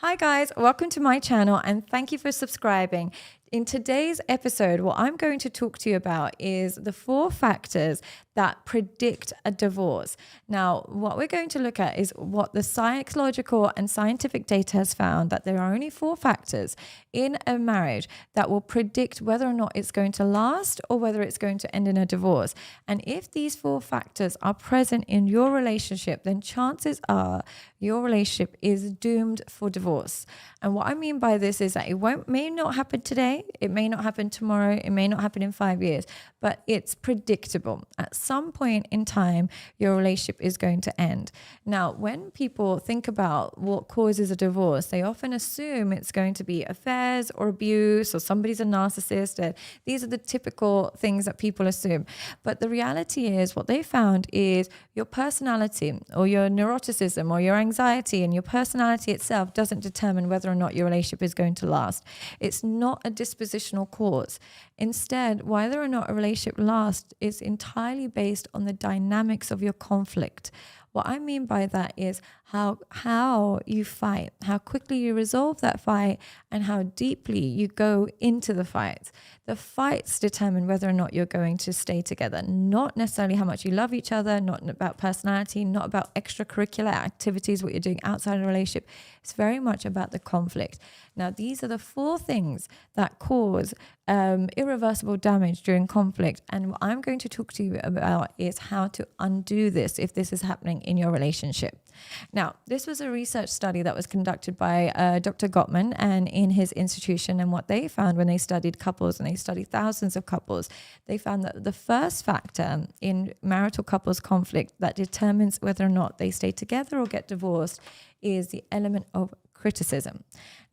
Hi guys, welcome to my channel and thank you for subscribing. In today's episode, what I'm going to talk to you about is the 4 factors that predict a divorce. Now, what we're going to look at is what the psychological and scientific data has found, that there are only 4 factors in a marriage that will predict whether or not it's going to last or whether it's going to end in a divorce. And if these 4 factors are present in your relationship, then chances are your relationship is doomed for divorce. And what I mean by this is that may not happen today, it may not happen tomorrow, it may not happen in 5 years, but it's predictable. At some point in time, your relationship is going to end. Now, when people think about what causes a divorce, they often assume it's going to be affairs or abuse or somebody's a narcissist. These are the typical things that people assume. But the reality is, what they found is your personality or your neuroticism or your anxiety and your personality itself doesn't determine whether or not your relationship is going to last. It's not a dispositional cause. Instead, whether or not a relationship lasts is entirely based on the dynamics of your conflict. What I mean by that is how you fight, how quickly you resolve that fight, and how deeply you go into the fight. The fights determine whether or not you're going to stay together, not necessarily how much you love each other, not about personality, not about extracurricular activities, what you're doing outside of a relationship. It's very much about the conflict. Now, these are the 4 things that cause irreversible damage during conflict. And what I'm going to talk to you about is how to undo this if this is happening in your relationship. Now, this was a research study that was conducted by Dr. Gottman and in his institution. And what they found when they studied couples, and they studied thousands of couples, they found that the first factor in marital couples conflict that determines whether or not they stay together or get divorced is the element of criticism.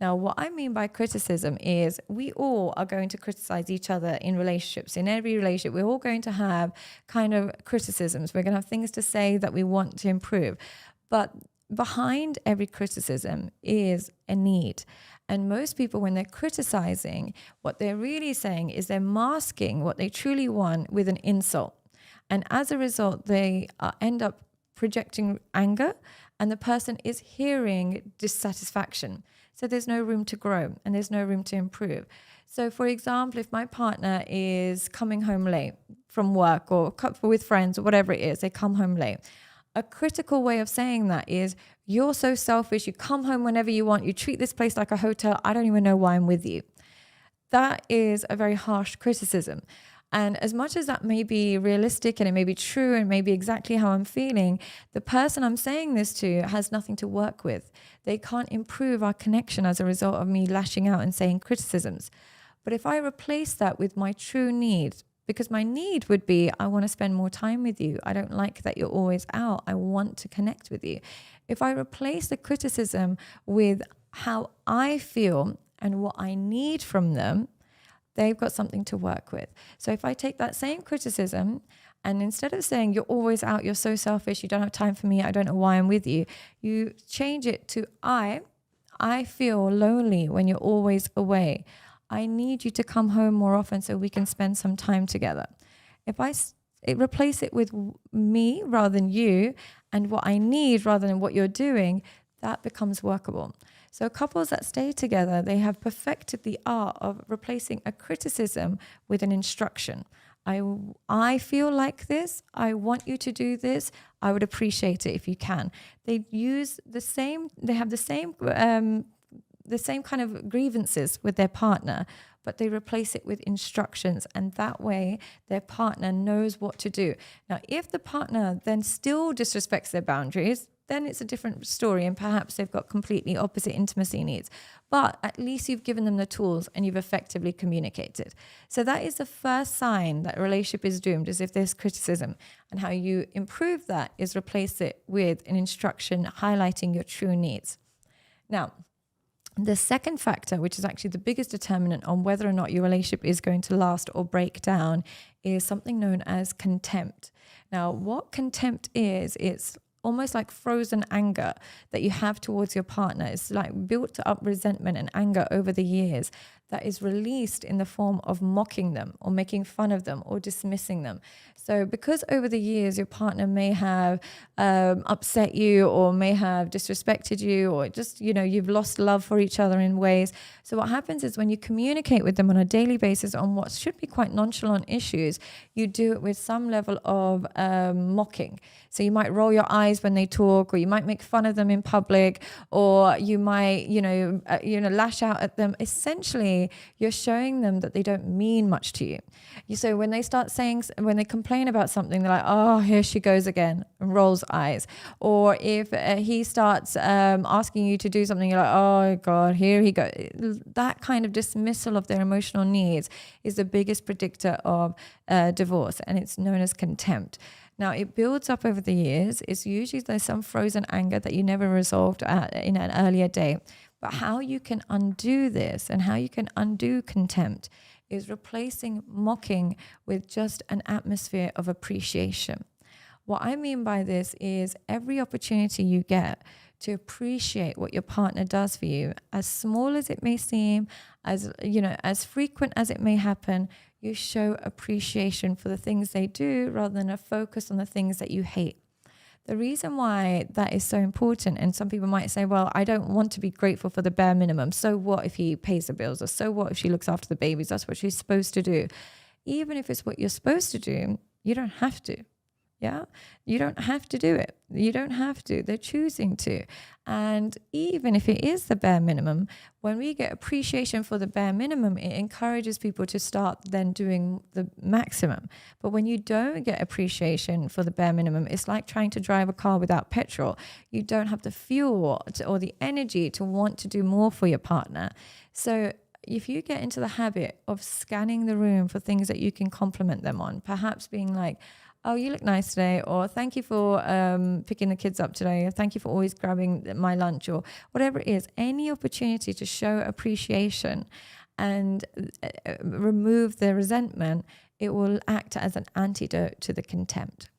Now, what I mean by criticism is we all are going to criticize each other in relationships. In every relationship, we're all going to have kind of criticisms. We're going to have things to say that we want to improve. But behind every criticism is a need. And most people, when they're criticizing, what they're really saying is they're masking what they truly want with an insult. And as a result, they end up projecting anger, and the person is hearing dissatisfaction. So there's no room to grow and there's no room to improve. So for example, if my partner is coming home late from work or with friends or whatever it is, they come home late. A critical way of saying that is, you're so selfish, you come home whenever you want, you treat this place like a hotel, I don't even know why I'm with you. That is a very harsh criticism. And as much as that may be realistic and it may be true and may be exactly how I'm feeling, the person I'm saying this to has nothing to work with. They can't improve our connection as a result of me lashing out and saying criticisms. But if I replace that with my true need, because my need would be, I want to spend more time with you. I don't like that you're always out. I want to connect with you. If I replace the criticism with how I feel and what I need from them, they've got something to work with. So if I take that same criticism and instead of saying, you're always out, you're so selfish, you don't have time for me, I don't know why I'm with you, you change it to I feel lonely when you're always away. I need you to come home more often so we can spend some time together. If I replace it with me rather than you and what I need rather than what you're doing, that becomes workable. So couples that stay together, they have perfected the art of replacing a criticism with an instruction. I feel like this. I want you to do this. I would appreciate it if you can. They have the same kind of grievances with their partner, but they replace it with instructions. And that way their partner knows what to do. Now, if the partner then still disrespects their boundaries, then it's a different story and perhaps they've got completely opposite intimacy needs. But at least you've given them the tools and you've effectively communicated. So that is the first sign that a relationship is doomed, is if there's criticism. And how you improve that is replace it with an instruction highlighting your true needs. Now, the second factor, which is actually the biggest determinant on whether or not your relationship is going to last or break down, is something known as contempt. Now, what contempt is, it's almost like frozen anger that you have towards your partner. It's like built up resentment and anger over the years that is released in the form of mocking them or making fun of them or dismissing them. So because over the years your partner may have upset you or may have disrespected you, or just, you've lost love for each other in ways. So what happens is when you communicate with them on a daily basis on what should be quite nonchalant issues, you do it with some level of mocking. So you might roll your eyes when they talk, or you might make fun of them in public, or you might, lash out at them. Essentially, you're showing them that they don't mean much to you. So when they start saying, when they complain about something, they're like, oh, here she goes again, and rolls eyes. Or if he starts asking you to do something, you're like, oh God, here he goes. That kind of dismissal of their emotional needs is the biggest predictor of divorce, and it's known as contempt. Now, it builds up over the years. It's usually there's some frozen anger that you never resolved in an earlier date. But how you can undo this and how you can undo contempt is replacing mocking with just an atmosphere of appreciation. What I mean by this is every opportunity you get to appreciate what your partner does for you, as small as it may seem, as frequent as it may happen, you show appreciation for the things they do rather than a focus on the things that you hate. The reason why that is so important, and some people might say, well, I don't want to be grateful for the bare minimum. So what if he pays the bills? Or so what if she looks after the babies? That's what she's supposed to do. Even if it's what you're supposed to do, you don't have to. Yeah, you don't have to do it. You don't have to. They're choosing to. And even if it is the bare minimum, when we get appreciation for the bare minimum, it encourages people to start then doing the maximum. But when you don't get appreciation for the bare minimum, it's like trying to drive a car without petrol. You don't have the fuel or the energy to want to do more for your partner. So if you get into the habit of scanning the room for things that you can compliment them on, perhaps being like, oh, you look nice today, or thank you for picking the kids up today, or thank you for always grabbing my lunch, or whatever it is, any opportunity to show appreciation and remove the resentment, it will act as an antidote to the contempt.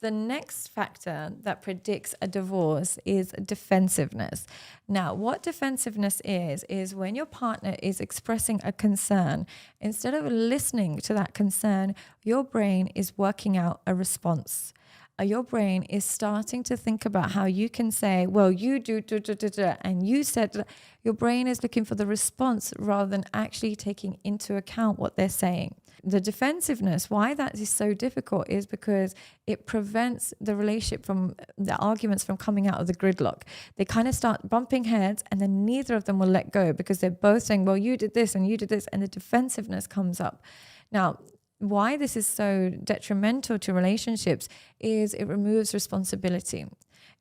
The next factor that predicts a divorce is defensiveness. Now, what defensiveness is when your partner is expressing a concern, instead of listening to that concern, your brain is working out a response. Your brain is starting to think about how you can say, well, you do, and you said, your brain is looking for the response rather than actually taking into account what they're saying. The defensiveness, why that is so difficult is because it prevents the relationship from the arguments from coming out of the gridlock. They kind of start bumping heads, and then neither of them will let go because they're both saying, well, you did this and you did this, and the defensiveness comes up. Now, why this is so detrimental to relationships is it removes responsibility.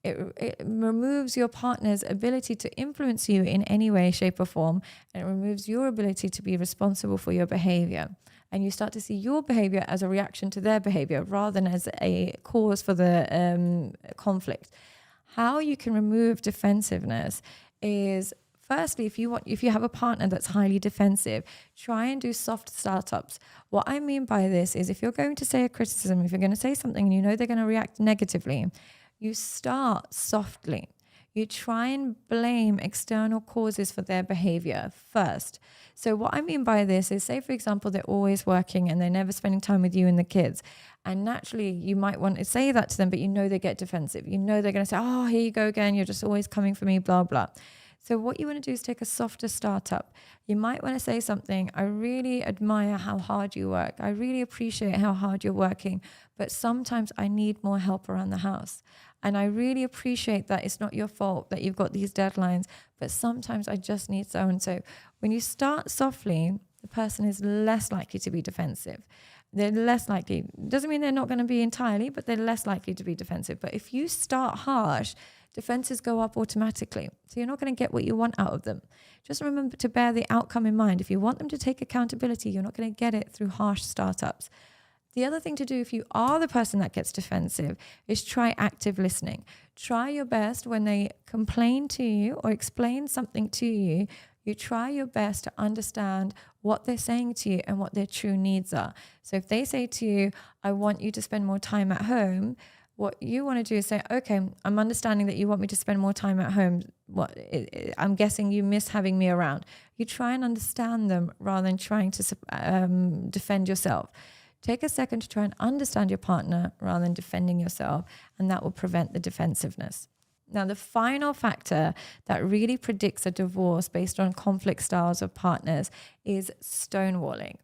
It removes your partner's ability to influence you in any way, shape, or form, and it removes your ability to be responsible for your behavior. And you start to see your behavior as a reaction to their behavior rather than as a cause for the conflict. How you can remove defensiveness is, firstly, if you have a partner that's highly defensive, try and do soft startups. What I mean by this is, if you're going to say a criticism, if you're going to say something and you know they're going to react negatively, you start softly. You try and blame external causes for their behavior first. So what I mean by this is, say, for example, they're always working and they're never spending time with you and the kids. And naturally, you might want to say that to them, but you know they get defensive. You know they're going to say, oh, here you go again. You're just always coming for me, blah, blah. So what you want to do is take a softer startup. You might want to say something, I really admire how hard you work. I really appreciate how hard you're working, but sometimes I need more help around the house. And I really appreciate that it's not your fault that you've got these deadlines, but sometimes I just need so and so. When you start softly, the person is less likely to be defensive. They're less likely. Doesn't mean they're not going to be entirely, but they're less likely to be defensive. But if you start harsh, defenses go up automatically. So you're not going to get what you want out of them. Just remember to bear the outcome in mind. If you want them to take accountability, you're not going to get it through harsh startups. The other thing to do, if you are the person that gets defensive, is try active listening. Try your best when they complain to you or explain something to you, you try your best to understand what they're saying to you and what their true needs are. So if they say to you, I want you to spend more time at home, What you want to do is say, okay, I'm understanding that you want me to spend more time at home. I'm guessing you miss having me around. You try and understand them rather than trying to defend yourself. Take a second to try and understand your partner rather than defending yourself, and that will prevent the defensiveness. Now, the final factor that really predicts a divorce based on conflict styles of partners is stonewalling.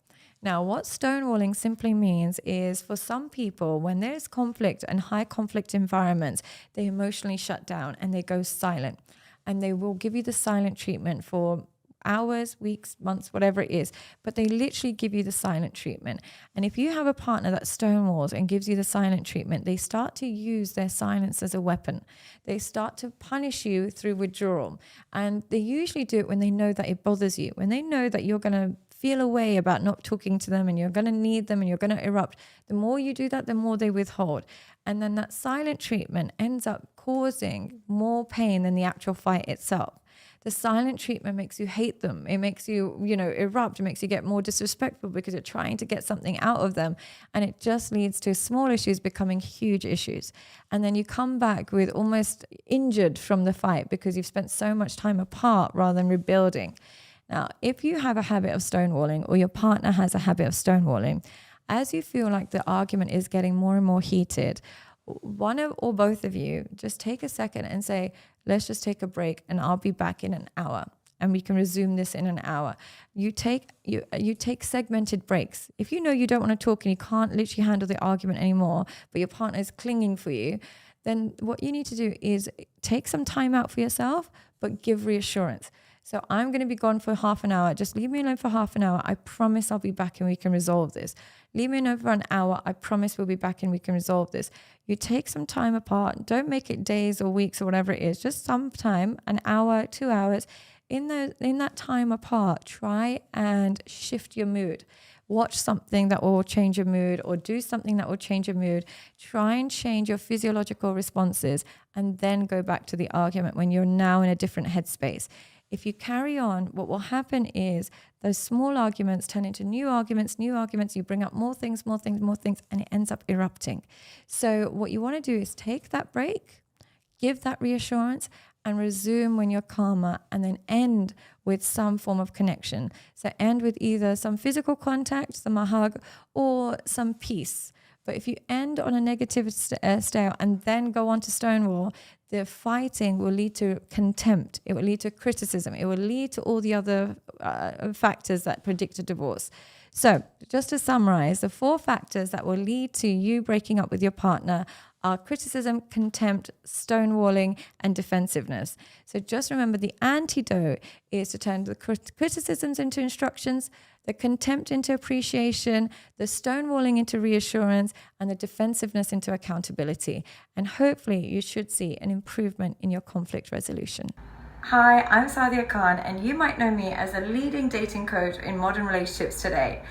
Now, what stonewalling simply means is, for some people, when there's conflict and high conflict environments, they emotionally shut down and they go silent. And they will give you the silent treatment for hours, weeks, months, whatever it is, but they literally give you the silent treatment. And if you have a partner that stonewalls and gives you the silent treatment, they start to use their silence as a weapon. They start to punish you through withdrawal. And they usually do it when they know that it bothers you, when they know that you're going to feel a way about not talking to them and you're going to need them and you're going to erupt. The more you do that, the more they withhold. And then that silent treatment ends up causing more pain than the actual fight itself. The silent treatment makes you hate them. It makes you, erupt. It makes you get more disrespectful because you're trying to get something out of them. And it just leads to small issues becoming huge issues. And then you come back with almost injured from the fight because you've spent so much time apart rather than rebuilding. Now, if you have a habit of stonewalling, or your partner has a habit of stonewalling, as you feel like the argument is getting more and more heated, one of or both of you just take a second and say, let's just take a break and I'll be back in an hour and we can resume this in an hour. You take segmented breaks. If you know you don't want to talk and you can't literally handle the argument anymore, but your partner is clinging for you, then what you need to do is take some time out for yourself, but give reassurance. So I'm going to be gone for half an hour. Just leave me alone for half an hour. I promise I'll be back and we can resolve this. Leave me alone for an hour. I promise we'll be back and we can resolve this. You take some time apart. Don't make it days or weeks or whatever it is. Just some time, an hour, 2 hours. In that time apart, try and shift your mood. Watch something that will change your mood or do something that will change your mood. Try and change your physiological responses and then go back to the argument when you're now in a different headspace. If you carry on, what will happen is those small arguments turn into new arguments, you bring up more things, and it ends up erupting. So what you want to do is take that break, give that reassurance, and resume when you're calmer, and then end with some form of connection. So end with either some physical contact, some a hug, or some peace. But if you end on a negative scale and then go on to stonewall, the fighting will lead to contempt. It will lead to criticism. It will lead to all the other factors that predict a divorce. So just to summarize, the 4 factors that will lead to you breaking up with your partner are criticism, contempt, stonewalling, and defensiveness. So just remember, the antidote is to turn the criticisms into instructions, the contempt into appreciation, the stonewalling into reassurance, and the defensiveness into accountability. And hopefully you should see an improvement in your conflict resolution. Hi, I'm Sadia Khan, and you might know me as a leading dating coach in modern relationships today.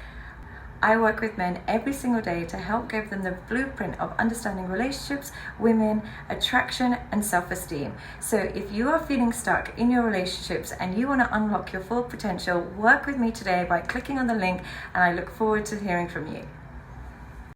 I work with men every single day to help give them the blueprint of understanding relationships, women, attraction, and self-esteem. So if you are feeling stuck in your relationships and you want to unlock your full potential, work with me today by clicking on the link, and I look forward to hearing from you.